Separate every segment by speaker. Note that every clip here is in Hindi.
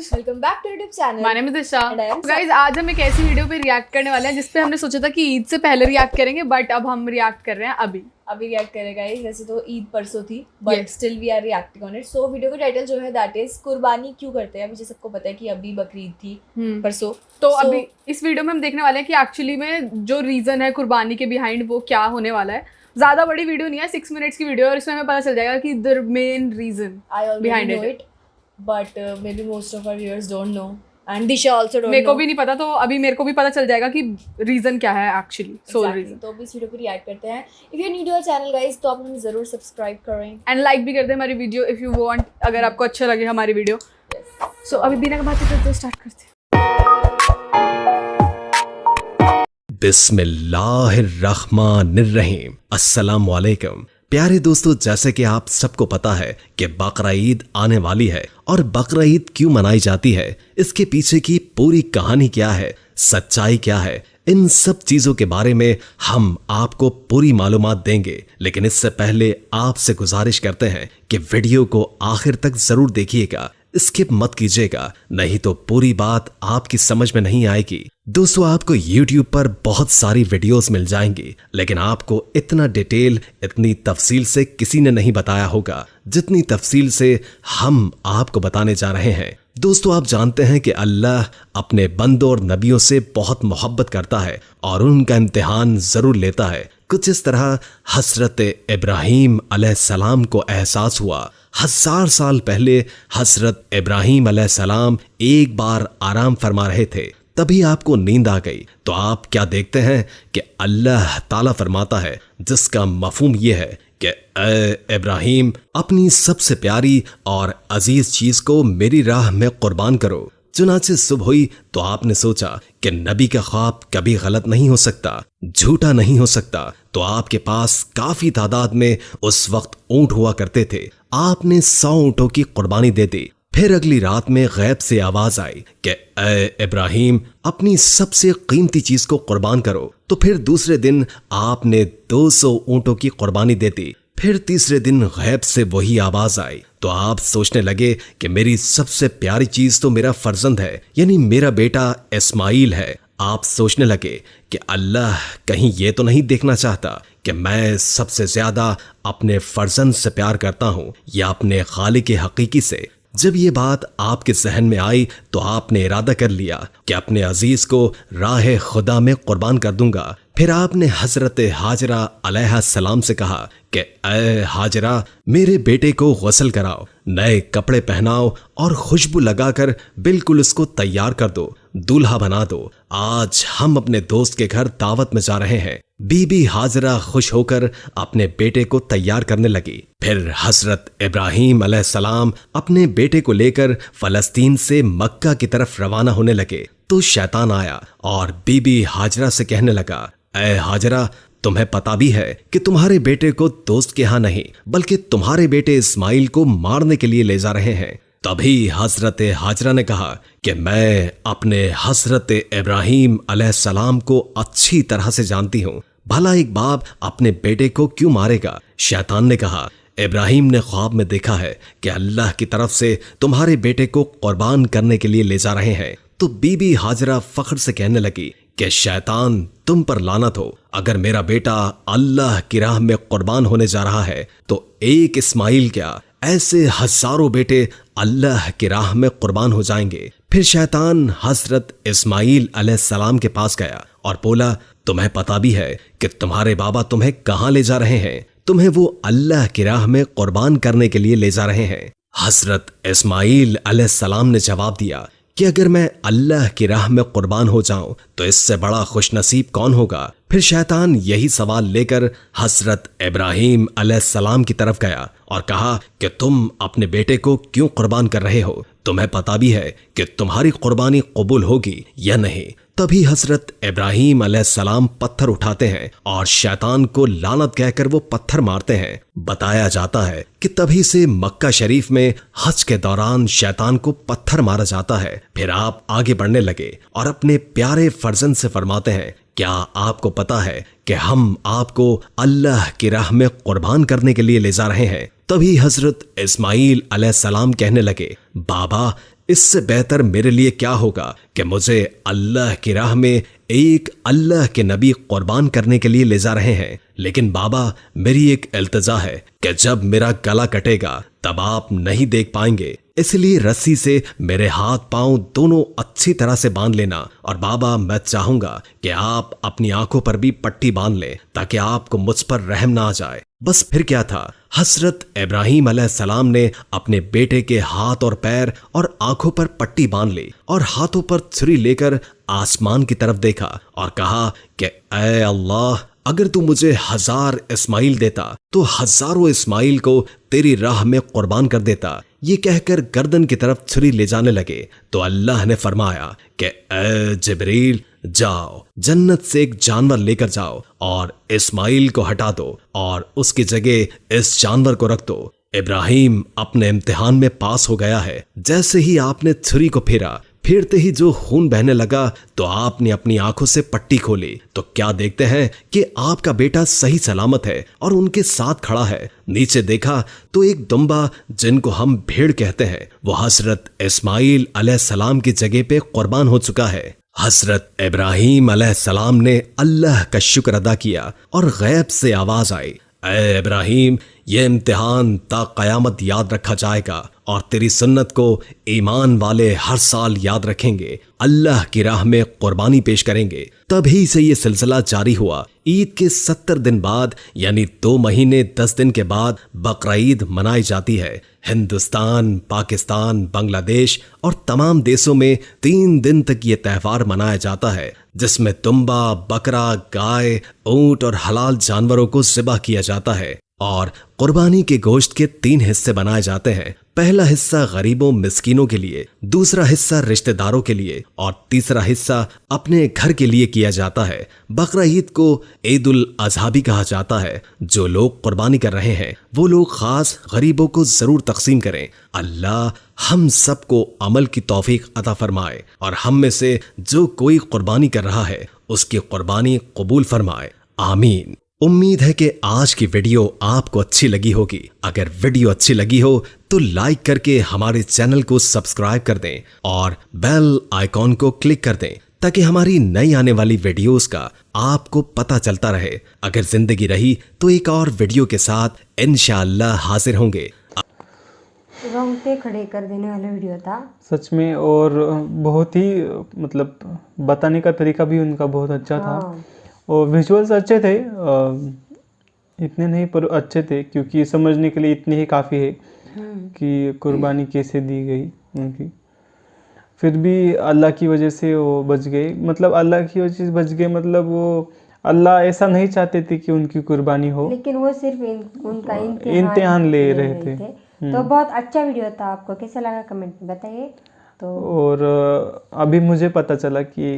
Speaker 1: Guys,
Speaker 2: welcome back to YouTube channel.
Speaker 1: My name is Disha.
Speaker 2: And I am
Speaker 1: guys, आज हम एक ऐसी वीडियो पे रिएक्ट करने वाले हैं जिस पे हमने सोचा था कि ईद से पहले रिएक्ट करेंगे, बट अब हम रिएक्ट कर रहे हैं अभी
Speaker 2: रिएक्ट करेगा। वैसे तो ईद परसों थी, but
Speaker 1: Yes.
Speaker 2: Still we are reacting on it. So video का टाइटल जो है दैट इज कुर्बानी क्यों करते हैं। मुझे सबको पता है कि अभी बकरीद थी परसों,
Speaker 1: तो
Speaker 2: So,
Speaker 1: अभी इस वीडियो में हम देखने वाले हैं कि एक्चुअली में जो रीजन है कुर्बानी के बिहाइंड वो क्या होने वाला है। ज्यादा बड़ी वीडियो नहीं है, 6 मिनट्स की वीडियो है और इसमें हमें पता चल जाएगा कि the main reason
Speaker 2: I already
Speaker 1: behind
Speaker 2: know it, but maybe most of our viewers don't know, and Disha also don't
Speaker 1: मेरे को
Speaker 2: know.
Speaker 1: भी नहीं पता, तो अभी मेरे को भी पता चल जाएगा कि रीजन क्या है एक्चुअली, सोल
Speaker 2: Exactly.
Speaker 1: रीजन।
Speaker 2: तो अभी इस वीडियो पे रिएक्ट करते हैं। If you new to our channel guys, तो आप हमें जरूर सब्सक्राइब करें
Speaker 1: एंड लाइक भी कर दे हमारी वीडियो इफ यू वांट, अगर आपको अच्छा लगे हमारी वीडियो। सो अभी बिना बातें करते स्टार्ट करते हैं।
Speaker 3: बिस्मिल्लाहिर्रहमानिर्रहीम। अस्सलामुअलैकुम प्यारे दोस्तों, जैसे कि आप सबको पता है कि बकरा ईद आने वाली है और बकरा ईद क्यों मनाई जाती है, इसके पीछे की पूरी कहानी क्या है, सच्चाई क्या है, इन सब चीजों के बारे में हम आपको पूरी मालूमात देंगे। लेकिन इससे पहले आपसे गुजारिश करते हैं कि वीडियो को आखिर तक जरूर देखिएगा, स्किप मत कीजिएगा, नहीं तो पूरी बात आपकी समझ में नहीं आएगी। दोस्तों, आपको YouTube पर बहुत सारी वीडियोस मिल जाएंगी, लेकिन आपको इतना डिटेल, इतनी तफसील से किसी ने नहीं बताया होगा जितनी तफसील से हम आपको बताने जा रहे हैं। दोस्तों, आप जानते हैं कि अल्लाह अपने बंदों और नबियों से बहुत मोहब्बत करता है और उनका इम्तिहान जरूर लेता है। कुछ इस तरह हजरत इब्राहीम अलैहिस्सलाम को एहसास हुआ। 1000 साल पहले हजरत इब्राहीम अलैहिस्सलाम एक बार आराम फरमा रहे थे, तभी आपको नींद आ गई। तो आप क्या देखते हैं कि अल्लाह ताला फरमाता है, जिसका मफहूम यह है कि ए इब्राहीम, अपनी सबसे प्यारी और अजीज चीज को मेरी राह में कुर्बान करो। चुनाचे सुबह हुई तो आपने सोचा कि नबी का ख्वाब कभी गलत नहीं हो सकता, झूठा नहीं हो सकता। तो आपके पास काफी तादाद में उस वक्त ऊंट हुआ करते थे। आपने 100 ऊंटों की कुर्बानी दे दी। फिर अगली रात में गैब से आवाज आई कि ए इब्राहीम, अपनी सबसे कीमती चीज को कुर्बान करो। तो फिर दूसरे दिन आपने 200 ऊंटों की कुर्बानी दे दी। फिर तीसरे दिन गैब से वही आवाज आई। तो आप सोचने लगे कि मेरी सबसे प्यारी चीज तो मेरा फर्जंद है, यानी मेरा बेटा इस्माइल है। आप सोचने लगे कि अल्लाह कहीं ये तो नहीं देखना चाहता कि मैं सबसे ज्यादा अपने फर्जंद से प्यार करता हूं या अपने खालिक हकीकी से। जब ये बात आपके जहन में आई तो आपने इरादा कर लिया कि अपने अजीज को राह खुदा में कुर्बान कर दूंगा। फिर आपने हजरत हाजरा अलैहिस्सलाम से कहा कि ए हाजरा, मेरे बेटे को गुस्ल कराओ, नए कपड़े पहनाओ और खुशबू लगाकर बिल्कुल उसको तैयार कर दो, दूल्हा बना दो। आज हम अपने दोस्त के घर दावत में जा रहे हैं। बीबी हाजरा खुश होकर अपने बेटे को तैयार करने लगी। फिर हजरत इब्राहीम अलैहिस्सलाम अपने बेटे को लेकर फलस्तीन से मक्का की तरफ रवाना होने लगे। तो शैतान आया और बीबी हाजरा से कहने लगा, ए हाजरा, तुम्हें पता भी है कि तुम्हारे बेटे को दोस्त के यहाँ नहीं बल्कि तुम्हारे बेटे इस्माइल को मारने के लिए ले जा रहे हैं। तभी हजरत हाजरा ने कहा कि मैं अपने हजरत इब्राहीम अलैहिस्सलाम को अच्छी तरह से जानती हूँ, भला एक बाप अपने बेटे को क्यों मारेगा। शैतान ने कहा, इब्राहीम ने ख्वाब में देखा है कि अल्लाह की तरफ से तुम्हारे बेटे को कुर्बान करने के लिए ले जा रहे हैं। तो बीबी हाजरा फख्र से कहने लगी कि शैतान, तुम पर लानत हो, अगर मेरा बेटा अल्लाह की राह में कुर्बान होने जा रहा है तो एक इस्माइल क्या, ऐसे हजारों बेटे अल्लाह की राह में कुर्बान हो जाएंगे। फिर शैतान हजरत इस्माइल अलैहिस्सलाम के पास गया और बोला, तुम्हें पता भी है कि तुम्हारे बाबा तुम्हें कहाँ ले जा रहे हैं, तुम्हें वो अल्लाह की राह में कुर्बान करने के लिए ले जा रहे हैं। हजरत इस्माइल अलैहिस्सलाम ने जवाब दिया कि अगर मैं अल्लाह की राह में कुर्बान हो जाऊं तो इससे बड़ा खुशनसीब कौन होगा। फिर शैतान यही सवाल लेकर हजरत इब्राहीम अलैहिस्सलाम की तरफ गया और कहा कि तुम अपने बेटे को क्यों कुर्बान कर रहे हो, तुम्हें पता भी है कि तुम्हारी कुर्बानी कबूल होगी या नहीं। तभी हजरत इब्राहीम अलैहिस्सलाम पत्थर उठाते हैं और शैतान को लानत कहकर वो पत्थर मारते हैं। बताया जाता है कि तभी से मक्का शरीफ में हज के दौरान शैतान को पत्थर मारा जाता है। फिर आप आगे बढ़ने लगे और अपने प्यारे फर्जंद से फरमाते हैं, क्या आपको पता है कि हम आपको अल्लाह की राह में कुर्बान करने के लिए ले जा रहे हैं। तभी हजरत इस्माइल अलैहिस्सलाम कहने लगे, बाबा, इससे बेहतर मेरे लिए क्या होगा कि मुझे अल्लाह की राह में एक अल्लाह के नबी कुर्बान करने के लिए ले जा रहे हैं। लेकिन बाबा, मेरी एक इल्तिजा है कि जब मेरा गला कटेगा तब आप नहीं देख पाएंगे, इसलिए रस्सी से मेरे हाथ पांव दोनों अच्छी तरह से बांध लेना। और बाबा, मैं चाहूंगा कि आप अपनी आंखों पर भी पट्टी बांध लें ताकि आपको मुझ पर रहम ना आ जाए। बस फिर क्या था, हजरत इब्राहिम अलैहिस्सलाम ने अपने बेटे के हाथ और पैर और आंखों पर पट्टी बांध ली और हाथों पर छुरी लेकर आसमान की तरफ देखा और कहा कि ऐ अल्लाह, अगर तू मुझे 1000 इस्माइल देता तो हजारों इस्माइल को तेरी राह में कुर्बान कर देता। ये कहकर गर्दन की तरफ छुरी ले जाने लगे तो अल्लाह ने फरमाया कि ऐ जिब्रील, जाओ जन्नत से एक जानवर लेकर जाओ और इस्माइल को हटा दो और उसकी जगह इस जानवर को रख दो। इब्राहिम अपने इम्तिहान में पास हो गया है। जैसे ही आपने छुरी को फेरा, फेरते ही जो खून बहने लगा तो आपने अपनी आंखों से पट्टी खोली तो क्या देखते हैं कि आपका बेटा सही सलामत है और उनके साथ खड़ा है। नीचे देखा तो एक दुम्बा, जिनको हम भेड़ कहते हैं, वो हजरत इस्माइल अलैहिस्सलाम की जगह पे कुर्बान हो चुका है। हजरत इब्राहिम अलैहिस्सलाम ने अल्लाह का शुक्र अदा किया और गैब से आवाज आई, ऐ इब्राहिम, ये इम्तिहान ता कयामत याद रखा जाएगा और तेरी सुन्नत को ईमान वाले हर साल याद रखेंगे, अल्लाह की राह में कुर्बानी पेश करेंगे। तभी से ये सिलसिला जारी हुआ। ईद के 70 दिन बाद यानी 2 महीने 10 दिन के बाद बकरा ईद मनाई जाती है। हिंदुस्तान, पाकिस्तान, बांग्लादेश और तमाम देशों में 3 दिन तक ये त्यौहार मनाया जाता है, जिसमें दुम्बा, बकरा, गाय, ऊंट और हलाल जानवरों को ज़िबा किया जाता है और कुर्बानी के गोश्त के 3 हिस्से बनाए जाते हैं। पहला हिस्सा गरीबों मिस्कीनों के लिए, दूसरा हिस्सा रिश्तेदारों के लिए और तीसरा हिस्सा अपने घर के लिए किया जाता है। बकरा ईद को ईद उल अज़हा भी कहा जाता है। जो लोग कुर्बानी कर रहे हैं वो लोग खास गरीबों को जरूर तकसीम करें। अल्लाह हम सबको अमल की तौफीक अता फरमाए और हम में से जो कोई कुर्बानी कर रहा है उसकी कुर्बानी कबूल फरमाए, आमीन। उम्मीद है कि आज की वीडियो आपको अच्छी लगी होगी। अगर वीडियो अच्छी लगी हो तो लाइक करके हमारे चैनल को सब्सक्राइब कर दें और बेल आइकॉन को क्लिक कर दें ताकि हमारी नई आने वाली वीडियोस का आपको पता चलता रहे। अगर जिंदगी रही तो एक और वीडियो के साथ इंशाअल्लाह हाजिर होंगे।
Speaker 4: रोंगटे खड़े कर देने वाला वीडियो था
Speaker 5: सच में, और बहुत ही मतलब बताने का तरीका भी उनका बहुत अच्छा था और विजुअल्स अच्छे थे, इतने नहीं पर अच्छे थे, क्योंकि समझने के लिए इतने ही काफ़ी है कि कुर्बानी कैसे दी गई उनकी। फिर भी अल्लाह की वजह से वो बच गए, मतलब अल्लाह की वजह से बच गए, मतलब वो अल्लाह ऐसा नहीं चाहते थे कि उनकी कुर्बानी हो,
Speaker 4: लेकिन वो सिर्फ उनका
Speaker 5: इम्तिहान ले रहे थे।
Speaker 4: तो बहुत अच्छा वीडियो था। आपको कैसा लगा कमेंट में बताइए। तो
Speaker 5: और अभी मुझे पता चला कि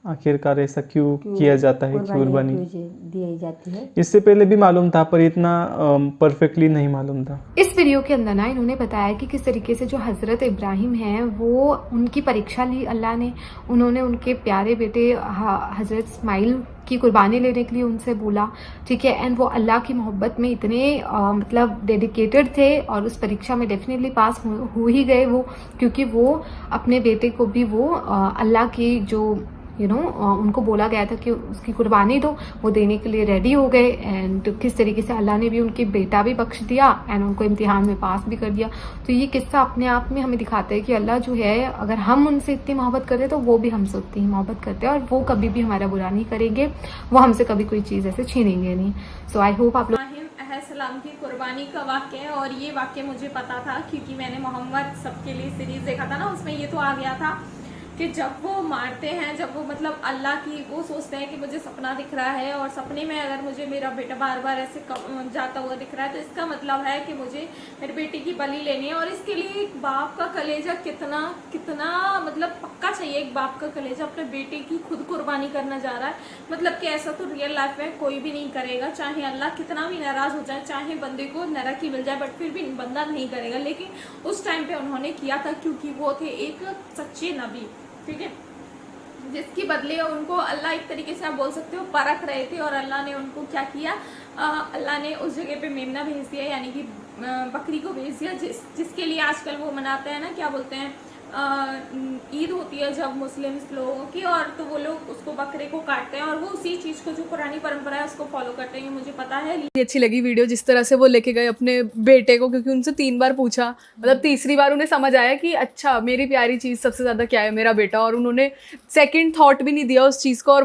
Speaker 5: आखिरकार ऐसा क्यों किया जाता है, कुर्बानी
Speaker 4: दी जाती है।
Speaker 5: इससे पहले भी मालूम था पर इतना परफेक्टली नहीं मालूम था।
Speaker 6: इस वीडियो के अंदर ना इन्होंने बताया कि किस तरीके से जो हज़रत इब्राहिम हैं वो उनकी परीक्षा ली अल्लाह ने। उन्होंने उनके प्यारे बेटे हज़रत इस्माइल की कुर्बानी लेने के लिए उनसे बोला, ठीक है। एंड वो अल्लाह की मोहब्बत में इतने मतलब डेडिकेटेड थे और उस परीक्षा में डेफिनेटली पास हो ही गए वो, क्योंकि वो अपने बेटे को भी वो अल्लाह की जो उनको बोला गया था कि उसकी कुर्बानी दो, वो देने के लिए रेडी हो गए। एंड किस तरीके से अल्लाह ने भी उनके बेटा भी बख्श दिया एंड उनको इम्तिहान में पास भी कर दिया। तो ये किस्सा अपने आप में हमें दिखाता है कि अल्लाह जो है, अगर हम उनसे इतनी मोहब्बत करते हैं तो वो भी हमसे उतनी ही मोहब्बत करते हैं और वो कभी भी हमारा बुरा नहीं करेंगे, वो हमसे कभी कोई चीज़ ऐसे छीनेंगे नहीं। सो आई होप आप लोग
Speaker 7: सलाम की कुर्बानी का वाक्य है, और ये वाक्य मुझे पता था क्योंकि मैंने मोहम्मद सबके लिए सीरीज देखा था ना, उसमें ये तो आ गया था कि जब वो मारते हैं, जब वो मतलब अल्लाह की वो सोचते हैं कि मुझे सपना दिख रहा है और सपने में अगर मुझे मेरा बेटा बार बार ऐसे जाता हुआ दिख रहा है तो इसका मतलब है कि मुझे मेरे बेटे की बलि लेनी है। और इसके लिए एक बाप का कलेजा कितना कितना मतलब पक्का चाहिए। एक बाप का कलेजा अपने बेटे की खुद कुर्बानी करना जा रहा है, मतलब कि ऐसा तो रियल लाइफ में कोई भी नहीं करेगा, चाहे अल्लाह कितना भी नाराज हो जाए, चाहे बंदे को नरक ही मिल जाए, बट फिर भी बंदा नहीं करेगा। लेकिन उस टाइम पे उन्होंने किया था क्योंकि वो थे एक सच्चे नबी, ठीक है, जिसकी बदले उनको अल्लाह एक तरीके से आप बोल सकते हो परख रहे थे। और अल्लाह ने उनको क्या किया, अल्लाह ने उस जगह पे मेमना भेज दिया, यानी कि बकरी को भेज दिया, जिसके लिए आजकल वो मनाते हैं ना, क्या बोलते हैं, ईद होती है जब मुस्लिम्स लोगों की, और तो वो लोग उसको बकरे को काटते हैं और वो उसी चीज़ को जो पुरानी परंपरा है उसको फॉलो करते हैं, ये मुझे पता है।
Speaker 1: अच्छी लगी वीडियो जिस तरह से वो लेके गए अपने बेटे को, क्योंकि उनसे 3 बार पूछा, मतलब तीसरी बार उन्हें समझ आया कि अच्छा मेरी प्यारी चीज़ सबसे ज़्यादा क्या है, मेरा बेटा, और उन्होंने सेकंड थॉट भी नहीं दिया उस चीज़ को, और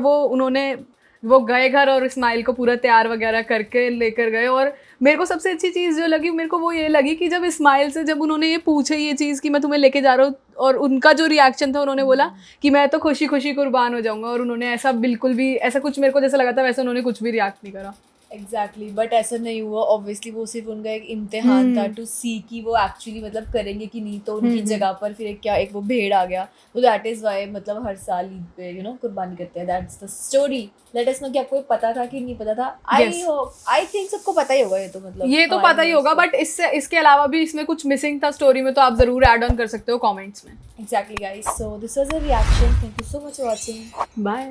Speaker 1: वो गए घर और इस्माइल को पूरा तैयार वगैरह करके लेकर गए। और मेरे को सबसे अच्छी चीज़ जो लगी मेरे को वो ये लगी कि जब इस्माइल से जब उन्होंने ये पूछे ये चीज़ कि मैं तुम्हें लेके जा रहा हूँ, और उनका जो रिएक्शन था, उन्होंने बोला कि मैं तो खुशी खुशी कुर्बान हो जाऊंगा, और उन्होंने ऐसा बिल्कुल भी ऐसा कुछ मेरे को जैसा लगा था वैसे उन्होंने कुछ भी रिएक्ट नहीं करा।
Speaker 2: एग्जैक्टली बट ऐसा नहीं हुआ ऑब्वियसली, वो सिर्फ उनका एक इम्तिहान था टू सी कि वो एक्चुअली मतलब करेंगे कि नहीं, तो उनकी जगह पर फिर एक वो भेड़ आ गया, तो दैट इज़ वाई मतलब हर साल ईद पे यू नो कुर्बानी करते हैं। That's the story. Let us know कि आपको पता था कि नहीं पता था। आई थिंक सबको पता ही होगा, ये तो मतलब
Speaker 1: ये तो पता ही होगा, बट इसके अलावा भी इसमें कुछ मिसिंग था स्टोरी में, तो आप जरूर ऐड ऑन कर सकते हो कमेंट्स में।
Speaker 2: Exactly guys, so this was a reaction. Thank you so much for watching.
Speaker 1: Bye.